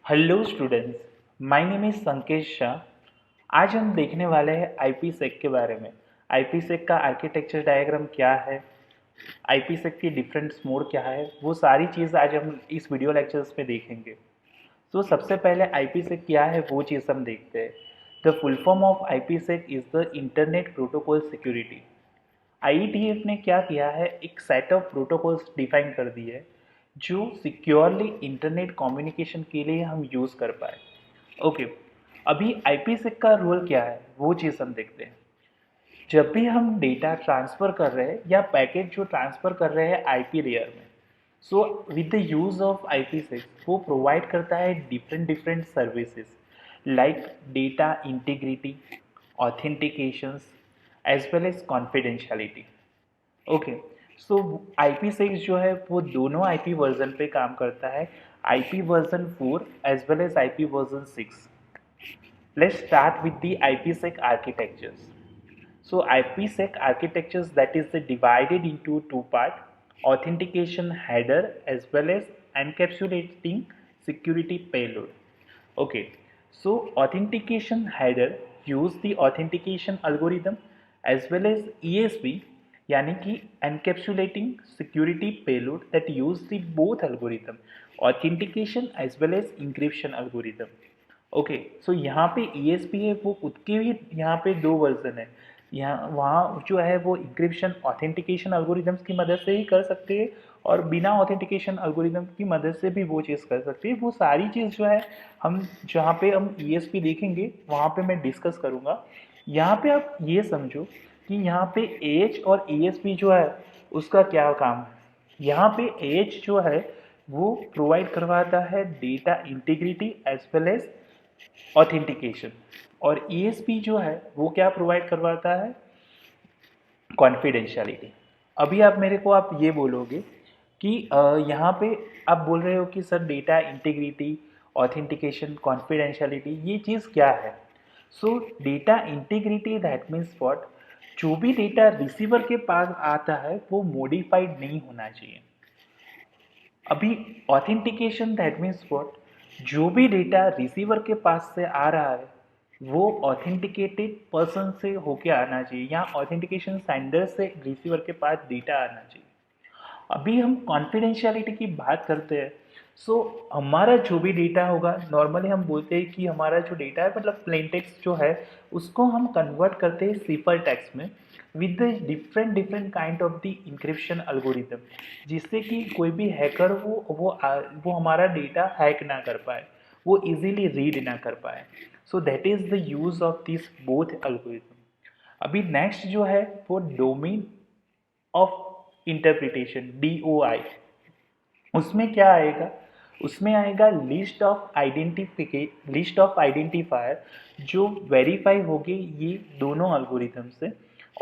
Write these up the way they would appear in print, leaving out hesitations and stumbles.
Hello students, my name is संकेत शाह। आज हम देखने वाले हैं आईपीसेक के बारे में। आईपीसेक का आर्किटेक्चर डायग्राम क्या है, आईपीसेक की डिफरेंट मोड क्या है, वो सारी चीज़ आज हम इस वीडियो लेक्चर्स में देखेंगे। तो सबसे पहले आईपीसेक क्या है वो चीज़ हम देखते हैं। The full form of IPsec is the internet protocol security. IETF ने क्या किया है, एक सेट ऑफ प्रोटोकॉल्स डिफाइन कर दिए है जो सिक्योरली इंटरनेट कम्युनिकेशन के लिए हम यूज़ कर पाए। ओके, अभी आईपीसेक का रोल क्या है वो चीज़ हम देखते हैं। जब भी हम डेटा ट्रांसफ़र कर रहे हैं या पैकेट जो ट्रांसफ़र कर रहे हैं आईपी लेयर में, so with the use of IPsec वो प्रोवाइड करता है different different services like data integrity, authentications as well as confidentiality. Okay, so आईपी6 जो है वो दोनों आईपी वर्जन पे काम करता है, IP version 4 as well as IP version 6। Let's start with the IPsec architectures. So IPsec architectures that is divided into two parts: authentication header as well as encapsulating security payload. Okay, so authentication header use the authentication algorithm as well as ESP यानी कि encapsulating security payload that use the both algorithm authentication as well as encryption algorithm. Okay, so यहाँ पे ESP है वो खुद के भी यहाँ पे दो वर्जन है। यहाँ वहाँ जो है वो इंक्रिप्शन ऑथेंटिकेशन अल्गोरिदम्स की मदद से ही कर सकते हैं और बिना ऑथेंटिकेशन अल्गोरिदम की मदद से भी वो चीज़ कर सकते हैं। वो सारी चीज़ जो है हम जहाँ पे हम ESP देखेंगे वहाँ पे मैं डिस्कस करूँगा। यहाँ पे आप ये समझो कि यहाँ पे एज और ESP जो है उसका क्या काम है। यहाँ पे एज जो है वो प्रोवाइड करवाता है data integrity as well as authentication, और ईएसपी जो है वो क्या प्रोवाइड करवाता है, कॉन्फिडेंशियलिटी। अभी आप मेरे को आप ये बोलोगे कि यहाँ पे आप बोल रहे हो कि sir data integrity, authentication, confidentiality ये चीज़ क्या है। सो data integrity that means what, जो भी डेटा रिसीवर के पास आता है वो मॉडिफाइड नहीं होना चाहिए। अभी ऑथेंटिकेशन दैट मीन्स व्हाट, जो भी डेटा रिसीवर के पास से आ रहा है वो ऑथेंटिकेटेड पर्सन से होके आना चाहिए या ऑथेंटिकेशन सेंडर से रिसीवर के पास डेटा आना चाहिए। अभी हम कॉन्फिडेंशियलिटी की बात करते हैं। सो हमारा जो भी डेटा होगा, नॉर्मली हम बोलते हैं कि हमारा जो डेटा है मतलब प्लेन टेक्स्ट जो है उसको हम कन्वर्ट करते हैं सिफर टेक्स्ट में with the different different kind of the encryption algorithm, जिससे कि कोई भी हैकर वो हमारा डेटा हैक ना कर पाए, वो इजीली रीड ना कर पाए। So that is the use of this both algorithm. अभी नेक्स्ट जो है वो डोमेन ऑफ इंटरप्रिटेशन, DOI। उसमें क्या आएगा, उसमें आएगा लिस्ट ऑफ आइडेंटिफायर जो वेरीफाई होगी ये दोनों अल्गोरिथम से,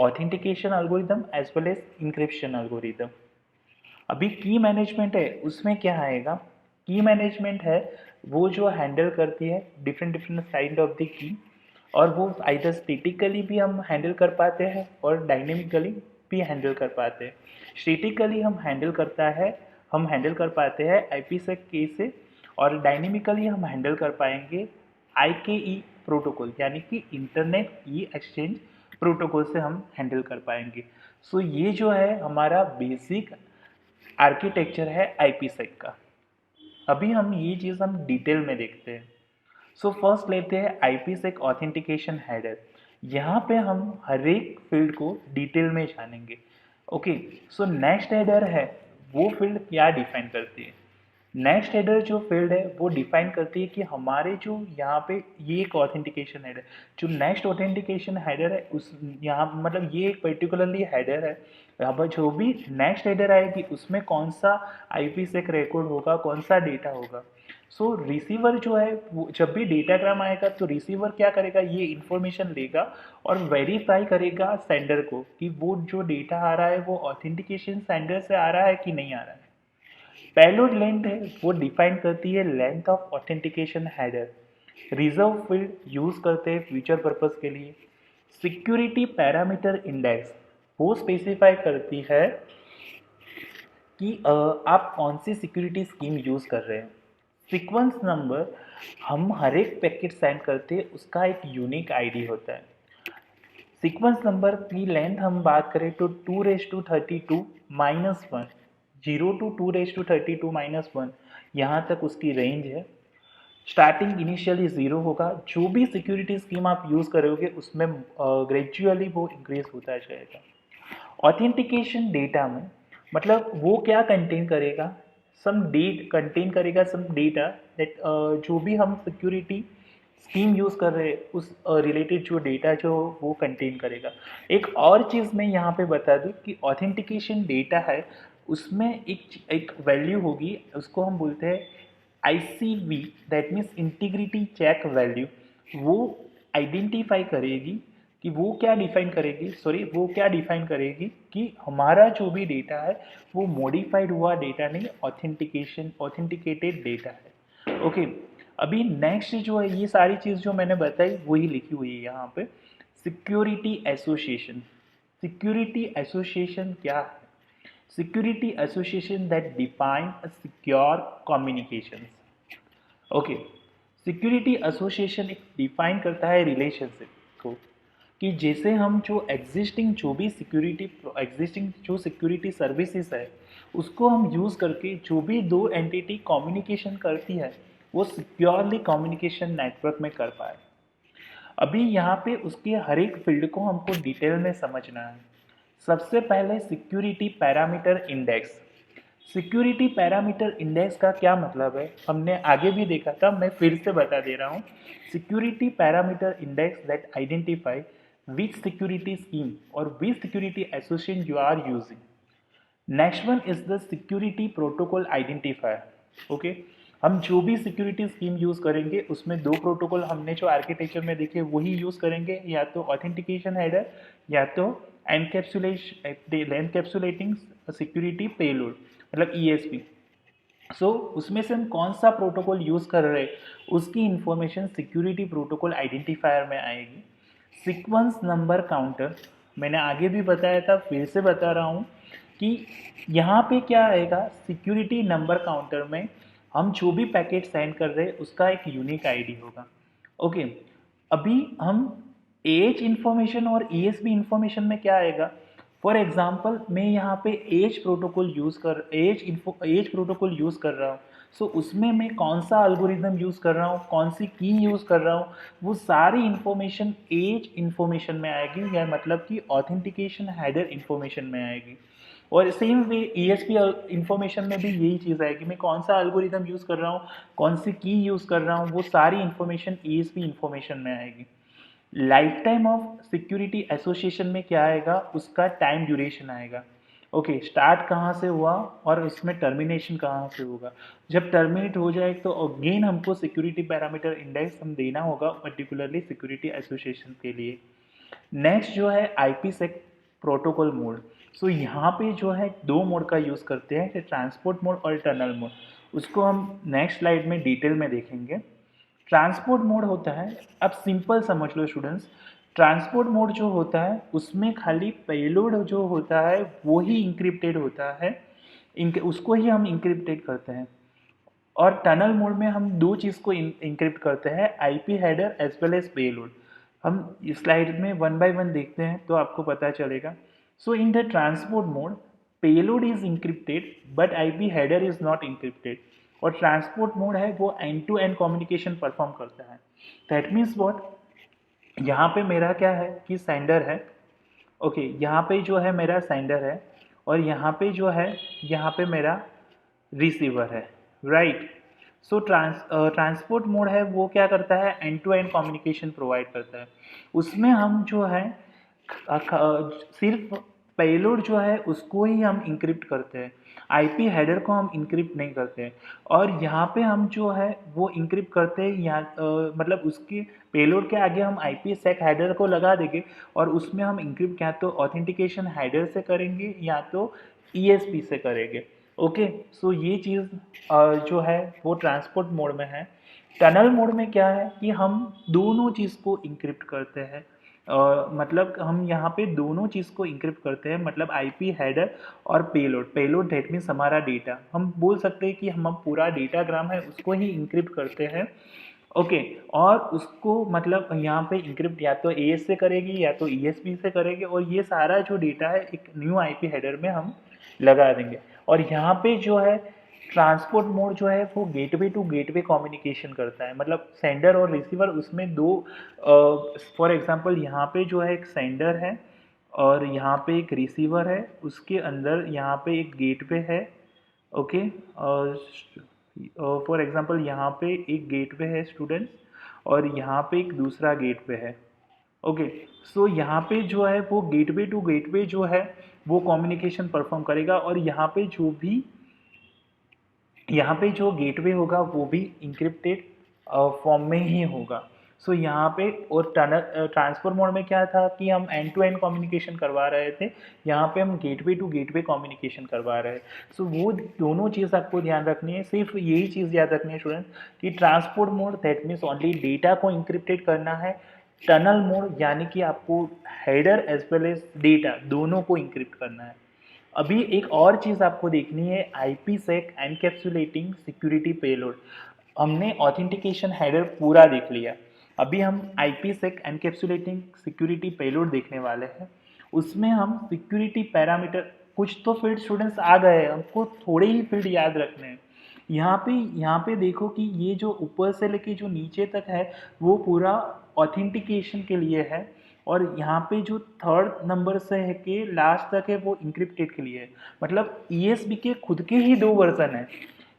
authentication algorithm as well as encryption algorithm. अभी की मैनेजमेंट है, उसमें क्या आएगा, की मैनेजमेंट है वो जो हैंडल करती है different different kind of the key, और वो आइदर स्टैटिकली भी हम हैंडल कर पाते हैं और डायनेमिकली भी हैंडल कर पाते हैं। स्टैटिकली हम हैंडल कर पाते हैं IPsec के से, और डायनेमिकली हम हैंडल कर पाएंगे IKE प्रोटोकॉल यानी कि इंटरनेट ई एक्सचेंज प्रोटोकॉल से हम हैंडल कर पाएंगे। सो ये जो है हमारा बेसिक आर्किटेक्चर है IPsec का। अभी हम ये चीज़ हम डिटेल में देखते हैं। सो फर्स्ट लेते हैं IPsec ऑथेंटिकेशन हेडर। यहाँ पे हम हर एक फील्ड को डिटेल में जानेंगे। ओके, सो नेक्स्ट हेडर है वो फील्ड क्या डिफाइन करती है। नेक्स्ट हेडर जो फील्ड है वो डिफाइन करती है कि हमारे जो यहाँ पे ये एक ऑथेंटिकेशन हेडर, जो नेक्स्ट ऑथेंटिकेशन हेडर है उस यहाँ मतलब ये एक पर्टिकुलरली हेडर है। यहाँ पर जो भी नेक्स्ट हेडर आएगी उसमें कौन सा IPsec रिकॉर्ड होगा, कौन सा डेटा होगा। सो रिसीवर जो है वो जब भी डेटाग्राम आएगा तो रिसीवर क्या करेगा, ये इन्फॉर्मेशन लेगा और वेरीफाई करेगा सेंडर को कि वो जो डेटा आ रहा है वो ऑथेंटिकेशन सेंडर से आ रहा है कि नहीं आ रहा है। पेलोड लेंथ है वो डिफाइन करती है length of authentication header. Reserve field use करते हैं फ्यूचर पर्पस के लिए। सिक्योरिटी पैरामीटर इंडेक्स वो स्पेसिफाई करती है कि आप कौन सी सिक्योरिटी स्कीम यूज कर रहे हैं। सीक्वेंस नंबर, हम हर एक पैकेट सेंड करते हैं उसका एक यूनिक आईडी होता है। सीक्वेंस नंबर की लेंथ हम बात करें तो 2^32 - 1, 0 to 2^32 - 1, यहाँ तक उसकी रेंज है। स्टार्टिंग इनिशियली ज़ीरो होगा, जो भी सिक्योरिटी स्कीम आप यूज़ करोगे उसमें ग्रेजुअली वो इंक्रीज होता जाएगा। ऑथेंटिकेशन डेटा में मतलब वो क्या कंटेन करेगा, सम डेटा दैट जो भी हम सिक्योरिटी स्कीम यूज़ कर रहे हैं उस रिलेटेड जो डेटा जो वो कंटेन करेगा। एक और चीज़ मैं यहाँ पे बता दूँ कि ऑथेंटिकेशन डेटा है उसमें एक वैल्यू होगी, उसको हम बोलते हैं ICV, that means integrity check value. वो आइडेंटिफाई करेगी कि वो क्या डिफाइन करेगी कि हमारा जो भी डेटा है वो मॉडिफाइड हुआ डेटा नहीं, ऑथेंटिकेटेड डेटा है। ओके, अभी नेक्स्ट जो है ये सारी चीज़ जो मैंने बताई वही लिखी हुई है यहाँ पे। सिक्योरिटी एसोसिएशन, सिक्योरिटी एसोसिएशन क्या है? Security association that define a secure communications. Okay, security association एक डिफाइन करता है रिलेशनशिप को कि जैसे हम जो एग्जिस्टिंग जो सिक्योरिटी सर्विसेज है उसको हम यूज़ करके जो भी दो एंटिटी कम्युनिकेशन करती है वो सिक्योरली कम्युनिकेशन नेटवर्क में कर पाए। अभी यहाँ पे उसके हर एक फील्ड को हमको डिटेल में समझना है। सबसे पहले security parameter index. Security parameter index का क्या मतलब है हमने आगे भी देखा था, मैं फिर से बता दे रहा हूँ। Security parameter index that identify which security scheme or which security association you are using. Next one is the security protocol identifier. Okay, हम जो भी सिक्योरिटी स्कीम यूज़ करेंगे उसमें दो प्रोटोकॉल हमने जो आर्किटेक्चर में देखे वही यूज़ करेंगे, या तो ऑथेंटिकेशन हेडर या तो एनकैप्सुलेटिंग सिक्योरिटी पेलोड मतलब ESP। उसमें से हम कौन सा प्रोटोकॉल यूज़ कर रहे हैं उसकी इंफॉर्मेशन सिक्योरिटी प्रोटोकॉल आइडेंटिफायर में आएगी। सीक्वेंस नंबर काउंटर, मैंने आगे भी बताया था फिर से बता रहा हूँ कि यहाँ पे क्या आएगा, सिक्योरिटी नंबर काउंटर में हम जो भी पैकेट सेंड कर रहे हैं उसका एक यूनिक आईडी होगा। ओके, अभी हम एज इंफॉर्मेशन और ESP इंफॉर्मेशन में क्या आएगा, फॉर एग्जाम्पल मैं यहाँ पे एज प्रोटोकॉल यूज़ कर रहा हूँ। उसमें मैं कौन सा एल्गोरिदम यूज़ कर रहा हूँ, कौन सी की यूज़ कर रहा हूँ, वो सारी इंफॉर्मेशन एज इंफॉर्मेशन में आएगी, या मतलब कि ऑथेंटिकेशन हेडर इंफॉर्मेशन में आएगी। और सेम वे ESP इंफॉर्मेशन में भी यही चीज़ आएगी, मैं कौन सा एल्गोरिदम यूज़ कर रहा हूँ, कौन सी की यूज़ कर रहा हूँ, वो सारी इंफॉर्मेशन ESP इंफॉर्मेशन में आएगी। Life time of security association में क्या आएगा, उसका टाइम ड्यूरेशन आएगा। ओके, स्टार्ट कहाँ से हुआ और उसमें टर्मिनेशन कहाँ से होगा। जब टर्मिनेट हो जाए तो अगेन हमको सिक्योरिटी पैरामीटर इंडेक्स हम देना होगा पर्टिकुलरली सिक्योरिटी एसोसिएशन के लिए। नेक्स्ट जो है IPsec प्रोटोकॉल मोड। यहाँ पे जो है दो मोड का यूज़ करते हैं, ट्रांसपोर्ट मोड और टनल मोड। उसको हम नेक्स्ट स्लाइड में डिटेल में देखेंगे। ट्रांसपोर्ट मोड होता है, अब सिंपल समझ लो स्टूडेंट्स, ट्रांसपोर्ट मोड जो होता है उसमें खाली पेलोड जो होता है वो ही इंक्रिप्टेड होता है, उसको ही हम इंक्रिप्टेड करते हैं। और टनल मोड में हम दो चीज़ को इंक्रिप्ट करते हैं, IP header as well as payload. हम इस स्लाइड में वन बाय वन देखते हैं तो आपको पता चलेगा। In the transport mode payload is encrypted but IP header is not encrypted. और ट्रांसपोर्ट मोड है वो end to end communication perform करता है। दैट मीन्स व्हाट, यहाँ पे मेरा क्या है कि सेंडर है। ओके, यहाँ पे जो है मेरा सेंडर है और यहाँ पे जो है यहाँ पे मेरा रिसीवर है, राइट। ट्रांसपोर्ट मोड है वो क्या करता है, end to end communication provide करता है। उसमें हम जो है सिर्फ पेलोड जो है उसको ही हम इंक्रिप्ट करते हैं, IP हेडर को हम इंक्रिप्ट नहीं करते हैं। और यहाँ पे हम जो है वो इंक्रिप्ट करते हैं यहाँ मतलब उसकी पेलोड के आगे हम IPsec हेडर को लगा देंगे और उसमें हम इंक्रिप्ट या तो ऑथेंटिकेशन हेडर से करेंगे या तो ESP से करेंगे। ओके, ये चीज़ जो है वो ट्रांसपोर्ट मोड में है। टनल मोड में क्या है कि हम दोनों चीज़ को इंक्रिप्ट करते हैं, मतलब हम यहाँ पे दोनों चीज़ को इंक्रिप्ट करते हैं, मतलब आईपी हेडर और पेलोड। पेलोड दैट मीन्स हमारा डेटा, हम बोल सकते हैं कि हम पूरा डेटाग्राम है उसको ही इंक्रिप्ट करते हैं। ओके, और उसको मतलब यहाँ पे इंक्रिप्ट या तो एएस से करेगी या तो ईएसपी से करेगी, और ये सारा जो डेटा है एक न्यू आईपी हेडर में हम लगा देंगे। और यहाँ पे जो है ट्रांसपोर्ट मोड जो है वो गेटवे टू गेटवे कम्युनिकेशन करता है, मतलब सेंडर और रिसीवर उसमें दो। फॉर एग्जांपल यहाँ पे जो है एक सेंडर है और यहाँ पे एक रिसीवर है, उसके अंदर यहाँ पे एक गेटवे है। ओके, और फॉर एग्जांपल यहाँ पे एक गेटवे है स्टूडेंट्स, और यहाँ पे एक दूसरा गेटवे है। ओके, सो यहाँ पे जो है वो गेटवे टू गेटवे जो है वो कम्युनिकेशन परफॉर्म करेगा, और यहाँ पे जो गेटवे होगा वो भी इंक्रिप्टेड फॉर्म में ही होगा। सो यहाँ पे और ट्रांसफर मोड में क्या था कि हम एंड टू एंड कम्युनिकेशन करवा रहे थे, यहाँ पे हम गेटवे टू गेटवे कम्युनिकेशन करवा रहे हैं। सो वो दोनों चीज़ आपको ध्यान रखनी है, सिर्फ यही चीज़ याद रखनी है स्टूडेंट कि transport mode that means only data को इंक्रिप्टेड करना है। टनल मोड यानी कि आपको header as well as data दोनों को इंक्रिप्ट करना है। अभी एक और चीज़ आपको देखनी है, आईपीसेक एनकैप्सुलेटिंग सिक्योरिटी पेलोड। हमने ऑथेंटिकेशन हेडर पूरा देख लिया, अभी हम आईपीसेक एनकैप्सुलेटिंग सिक्योरिटी पेलोड देखने वाले हैं। उसमें हम सिक्योरिटी पैरामीटर, कुछ तो फील्ड स्टूडेंट्स आ गए हैं, हमको थोड़े ही फील्ड याद रखने हैं। यहाँ पे देखो कि ये जो ऊपर से लेके जो नीचे तक है वो पूरा ऑथेंटिकेशन के लिए है, और यहाँ पे जो थर्ड नंबर से है कि लास्ट तक है वो इंक्रिप्टेड के लिए है। मतलब ईएसपी के खुद के ही दो वर्जन है,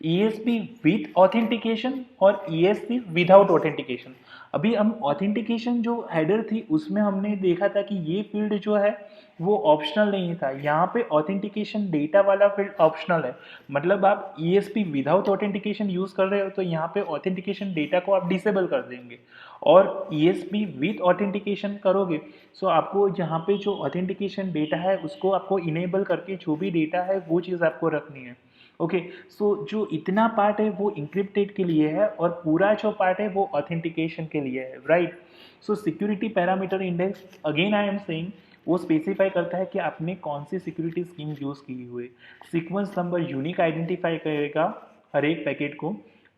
ईएसपी विथ ऑथेंटिकेशन और ईएसपी विदाउट ऑथेंटिकेशन। अभी हम ऑथेंटिकेशन जो हेडर थी उसमें हमने देखा था कि ये फील्ड जो है वो ऑप्शनल नहीं था, यहाँ पे ऑथेंटिकेशन डेटा वाला फील्ड ऑप्शनल है। मतलब आप ईएसपी विदाउट ऑथेंटिकेशन यूज़ कर रहे हो तो यहाँ पे ऑथेंटिकेशन डेटा को आप डिसेबल कर देंगे, और ईएसपी विथ ऑथेंटिकेशन करोगे सो आपको जहाँ पे जो ऑथेंटिकेशन डेटा है उसको आपको इनेबल करके जो भी डेटा है वो चीज़ आपको रखनी है। ओके, सो जो इतना पार्ट है वो इंक्रिप्टेड के लिए है और पूरा जो पार्ट है वो ऑथेंटिकेशन के लिए है, right. So security parameter index, again I am saying, वो स्पेसिफाई करता है कि आपने कौन सी सिक्योरिटी स्कीम यूज़ की हुई। सीक्वेंस नंबर यूनिक आइडेंटिफाई करेगा हर एक पैकेट को।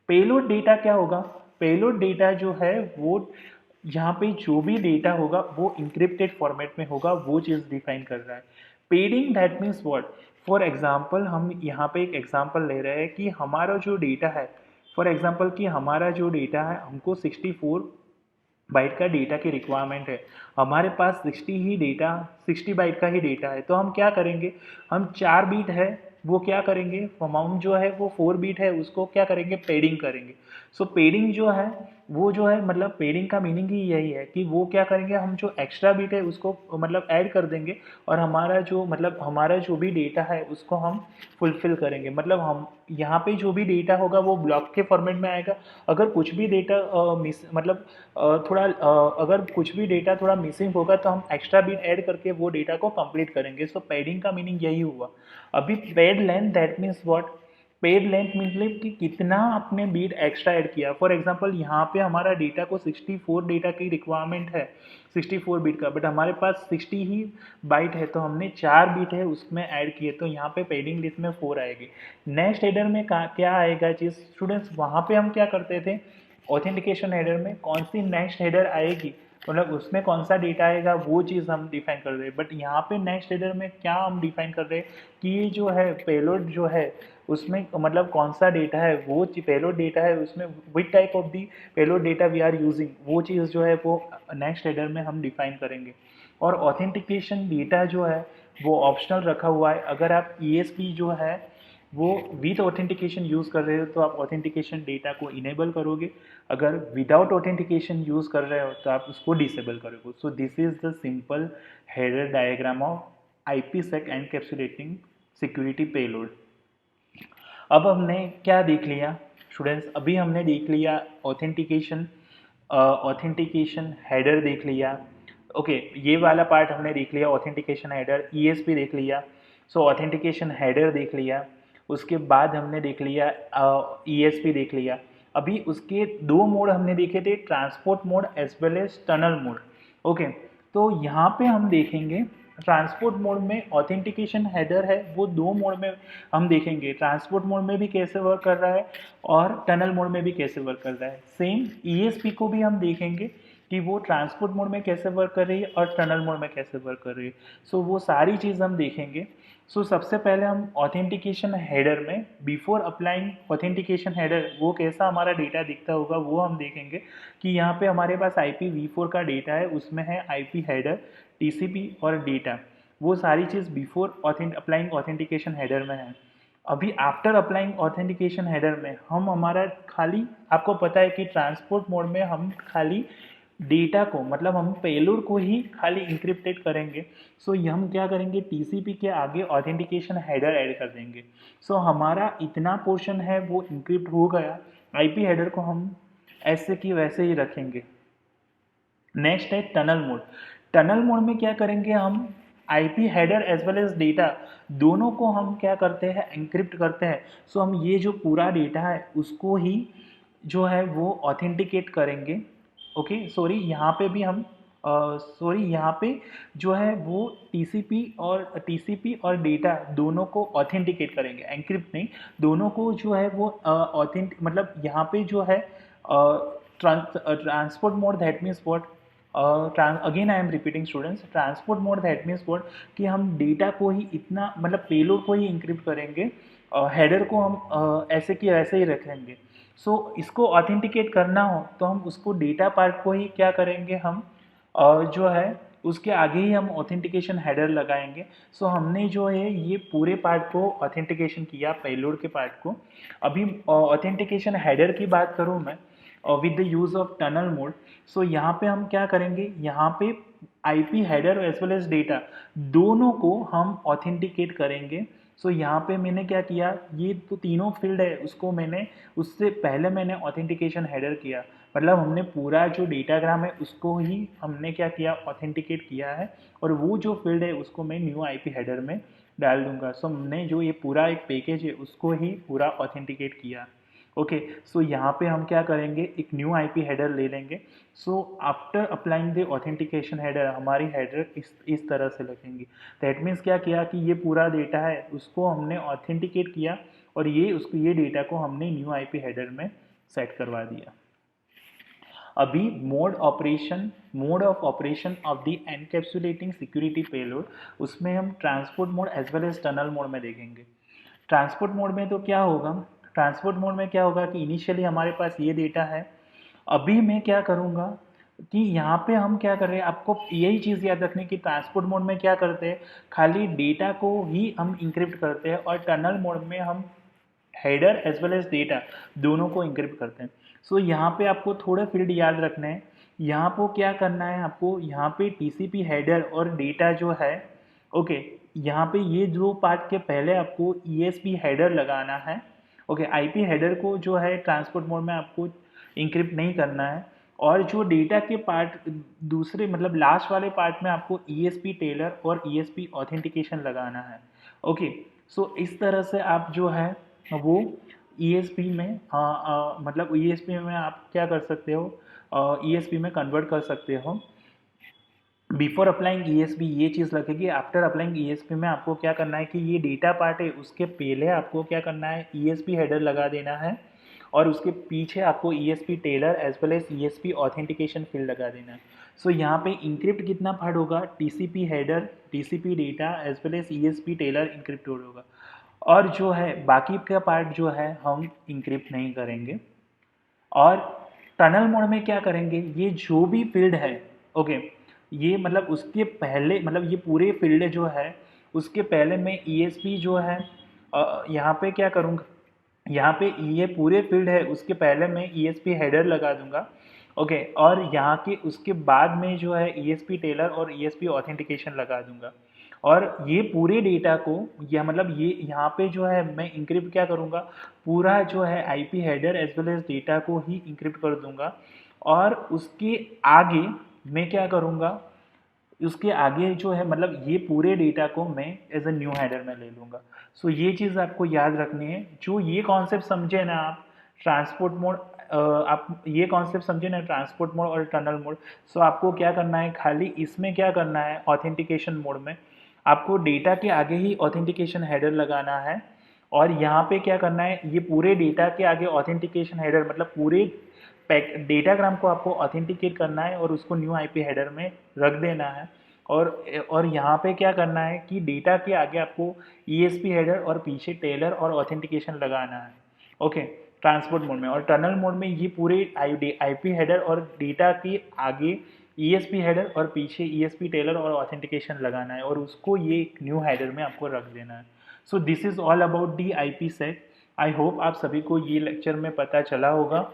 पेलोड डेटा क्या होगा, पेलोड डेटा जो है वो यहाँ पे जो भी डेटा होगा वो इंक्रिप्टेड फॉर्मेट में होगा, वो चीज़ डिफाइन कर रहा है। पेडिंग that means what, for example हम यहाँ पे एक एग्जांपल ले रहे हैं कि हमारा जो डेटा है, फॉर एग्जांपल कि हमारा जो डेटा है हमको 64 बाइट का डेटा की रिक्वायरमेंट है, हमारे पास 60 बाइट का ही डेटा है, तो हम क्या करेंगे, हम 4 बीट है वो क्या करेंगे, अमाउंट जो है वो 4 बीट है उसको क्या करेंगे, पेडिंग करेंगे। सो पेडिंग जो है वो जो है, मतलब पेडिंग का मीनिंग ही यही है कि वो क्या करेंगे, हम जो एक्स्ट्रा बीट है उसको मतलब ऐड कर देंगे, और हमारा जो भी डेटा है उसको हम फुलफिल करेंगे। मतलब हम यहाँ पे जो भी डेटा होगा वो ब्लॉक के फॉर्मेट में आएगा। अगर कुछ भी डेटा अगर कुछ भी डेटा थोड़ा मिसिंग होगा तो हम एक्स्ट्रा बीट ऐड करके वो डेटा को कंप्लीट करेंगे। सो पेडिंग का मीनिंग यही हुआ। अभी paid length that means what, paid length मतलब कि कितना आपने बीट एक्स्ट्रा ऐड किया। फॉर एग्जांपल यहाँ पे हमारा डेटा को 64 डेटा की रिक्वायरमेंट है, 64 बीट का, बट हमारे पास 60 ही बाइट है तो हमने 4 बीट है उसमें ऐड किए, तो यहाँ पे पेडिंग लिस्ट में 4 आएगी। नेक्स्ट हेडर में क्या आएगा चीज़ स्टूडेंट्स, वहाँ पे हम क्या करते थे, ऑथेंटिकेशन हेडर में कौन सी नेक्स्ट हेडर आएगी, मतलब उसमें कौन सा डेटा आएगा वो चीज़ हम डिफाइन कर रहे हैं। बट यहाँ पे नेक्स्ट हेडर में क्या हम डिफाइन कर रहे हैं कि ये जो है पेलोड जो है उसमें मतलब कौन सा डेटा है, वो पेलोड डेटा है उसमें which type of the payload data we are using, वो चीज़ जो है वो नेक्स्ट हेडर में हम डिफाइन करेंगे। और ऑथेंटिकेशन डेटा जो है वो ऑप्शनल रखा हुआ है, अगर आप ईएसपी जो है वो विद ऑथेंटिकेशन यूज़ कर रहे हो तो आप ऑथेंटिकेशन डेटा को इनेबल करोगे, अगर विदाउट ऑथेंटिकेशन यूज़ कर रहे हो तो आप उसको डिसेबल करोगे। So this is the simple header diagram of IPsec encapsulating security payload. अब हमने क्या देख लिया स्टूडेंट्स, अभी हमने देख लिया ऑथेंटिकेशन हेडर देख लिया। ओके, ये वाला पार्ट हमने देख लिया, ऑथेंटिकेशन हेडर, ईएसपी देख लिया। सो ऑथेंटिकेशन हेडर देख लिया, उसके बाद हमने देख लिया ईएसपी देख लिया। अभी उसके दो मोड हमने देखे थे, transport mode as well as tunnel mode. Okay, तो यहाँ पे हम देखेंगे ट्रांसपोर्ट मोड में ऑथेंटिकेशन हेडर है वो दो मोड में हम देखेंगे, ट्रांसपोर्ट मोड में भी कैसे वर्क कर रहा है और टनल मोड में भी कैसे वर्क कर रहा है। सेम ईएसपी को भी हम देखेंगे कि वो ट्रांसपोर्ट मोड में कैसे वर्क कर रही है और टनल मोड में कैसे वर्क कर रही है। सो वो सारी चीज़ हम देखेंगे। सो सबसे पहले हम ऑथेंटिकेशन हेडर में बिफोर अप्लाइंग ऑथेंटिकेशन हेडर वो कैसा हमारा डेटा दिखता होगा वो हम देखेंगे कि यहाँ पे हमारे पास IPv4 का डेटा है, उसमें है IP हेडर, TCP और डेटा, वो सारी चीज़ बिफोर अप्लाइंग ऑथेंटिकेशन हेडर में है। अभी आफ्टर अप्लाइंग ऑथेंटिकेशन हेडर में हम हमारा खाली, आपको पता है कि ट्रांसपोर्ट मोड में हम खाली डेटा को, मतलब हम पेलोड को ही खाली इंक्रिप्टेड करेंगे। सो ये हम क्या करेंगे, टीसीपी के आगे ऑथेंटिकेशन हेडर ऐड कर देंगे। सो हमारा इतना पोर्शन है वो इंक्रिप्ट हो गया, आईपी हेडर को हम ऐसे की वैसे ही रखेंगे। नेक्स्ट है टनल मोड। टनल मोड में क्या करेंगे, हम IP header as well as data दोनों को हम क्या करते हैं, एंक्रिप्ट करते हैं। सो हम ये जो पूरा डेटा है उसको ही जो है वो ऑथेंटिकेट करेंगे। ओके सॉरी, यहाँ पे भी हम यहाँ पे जो है वो टीसीपी और डेटा दोनों को ऑथेंटिकेट करेंगे, एंक्रिप्ट नहीं, दोनों को जो है वो मतलब यहाँ पे जो है transport mode that means what, again I am repeating students, transport mode that means what कि हम डेटा को ही इतना, मतलब पेलोड को ही इंक्रिप्ट करेंगे, हेडर को हम ऐसे की ऐसे ही रखेंगे। सो इसको ऑथेंटिकेट करना हो तो हम उसको डेटा पार्ट को ही क्या करेंगे, हम जो है उसके आगे ही हम ऑथेंटिकेशन हेडर लगाएंगे। सो हमने जो है ये पूरे पार्ट को ऑथेंटिकेशन किया, पेलोड के पार्ट को। अभी ऑथेंटिकेशन हेडर की बात करूँ मैं with the use of tunnel mode. So यहाँ पे हम क्या करेंगे, यहाँ पे IP header as well as data दोनों को हम ऑथेंटिकेट करेंगे। सो यहाँ पे मैंने क्या किया, ये तो तीनों फील्ड है उसको मैंने, उससे पहले मैंने ऑथेंटिकेशन हेडर किया, मतलब हमने पूरा जो डेटाग्राम है उसको ही हमने क्या किया, ऑथेंटिकेट किया है, और वो जो फील्ड है उसको मैं न्यू आईपी हेडर में डाल दूंगा। सो हमने जो ये पूरा एक पैकेज है उसको ही पूरा ऑथेंटिकेट किया। ओके सो यहाँ पे हम क्या करेंगे, एक न्यू आईपी हेडर ले लेंगे। So after applying the authentication header हमारी हेडर इस तरह से लिखेंगे। दैट मीन्स क्या किया कि ये पूरा डेटा है उसको हमने ऑथेंटिकेट किया और ये डेटा को हमने न्यू आईपी हेडर में सेट करवा दिया। अभी mode of operation of the encapsulating security payload, उसमें हम transport mode as well as tunnel mode में देखेंगे। ट्रांसपोर्ट मोड में तो क्या होगा, ट्रांसपोर्ट मोड में क्या होगा कि इनिशियली हमारे पास ये डेटा है। अभी मैं क्या करूँगा कि यहाँ पे हम क्या कर रहे हैं, आपको यही चीज़ याद रखनी कि ट्रांसपोर्ट मोड में क्या करते हैं, खाली डेटा को ही हम इंक्रिप्ट करते हैं, और टनल मोड में हम header as well as data दोनों को इंक्रिप्ट करते हैं। सो यहाँ पे आपको थोड़े फील्ड याद रखने हैं। यहाँ पे क्या करना है आपको, यहाँ पे टीसीपी हेडर और डेटा जो है, ओके यहाँ पे ये दो पार्ट के पहले आपको ईएसपी हेडर लगाना है। ओके आईपी हेडर को जो है ट्रांसपोर्ट मोड में आपको इंक्रिप्ट नहीं करना है, और जो डेटा के पार्ट दूसरे, मतलब लास्ट वाले पार्ट में आपको ईएसपी टेलर और ईएसपी ऑथेंटिकेशन लगाना है। ओके सो इस तरह से आप जो है वो ईएसपी में मतलब ईएसपी में आप क्या कर सकते हो, ईएसपी में कन्वर्ट कर सकते हो। बिफोर अप्लाइंग ईएसपी ये चीज़ लगेगी, आफ्टर अप्लाइंग ईएसपी में आपको क्या करना है कि ये डेटा पार्ट है उसके पहले आपको क्या करना है, ईएसपी हेडर लगा देना है, और उसके पीछे आपको ESP trailer as well as ESP authentication field लगा देना है। सो यहाँ पे इंक्रिप्ट कितना पार्ट होगा, TCP header, TCP data as well as ESP trailer encrypt होगा, और जो है बाकी का पार्ट जो है हम इंक्रिप्ट नहीं करेंगे। और टनल मोड में क्या करेंगे, ये जो भी फील्ड है, ओके ये मतलब उसके पहले, मतलब ये पूरे फील्ड जो है उसके पहले मैं ईएसपी जो है यहाँ पे क्या करूँगा, यहाँ पे ये पूरे फील्ड है उसके पहले मैं ईएसपी हेडर लगा दूंगा। ओके और यहाँ के उसके बाद में जो है ईएसपी टेलर और ईएसपी ऑथेंटिकेशन लगा दूंगा, और ये पूरे डेटा को, या मतलब ये यहाँ पे जो है मैं इंक्रिप्ट क्या करूँगा, पूरा जो है IP header as well as data को ही इंक्रिप्ट कर दूंगा, और उसके आगे मैं क्या करूँगा, उसके आगे जो है मतलब ये पूरे डेटा को मैं एज ए न्यू हेडर में ले लूँगा। सो ये चीज़ आपको याद रखनी है। जो ये कॉन्सेप्ट समझे ना आप, ट्रांसपोर्ट मोड, आप ये कॉन्सेप्ट समझे ना, ट्रांसपोर्ट मोड और टनल मोड। सो आपको क्या करना है, खाली इसमें क्या करना है, ऑथेंटिकेशन मोड में आपको डेटा के आगे ही ऑथेंटिकेशन हेडर लगाना है, और यहाँ पे क्या करना है, ये पूरे डेटा के आगे ऑथेंटिकेशन हेडर मतलब पूरे पैक डेटाग्राम को आपको ऑथेंटिकेट करना है और उसको न्यू आईपी हेडर में रख देना है। और यहाँ पे क्या करना है कि डेटा के आगे आपको ईएसपी हेडर और पीछे टेलर और ऑथेंटिकेशन लगाना है। ओके, ट्रांसपोर्ट मोड में। और टनल मोड में ये पूरे आईपी हेडर और डेटा के आगे ईएसपी हेडर और पीछे ईएसपी टेलर और ऑथेंटिकेशन लगाना है, और उसको ये न्यू हेडर में आपको रख देना है। So this is all about the IPsec. I hope आप सभी को ये लेक्चर में पता चला होगा।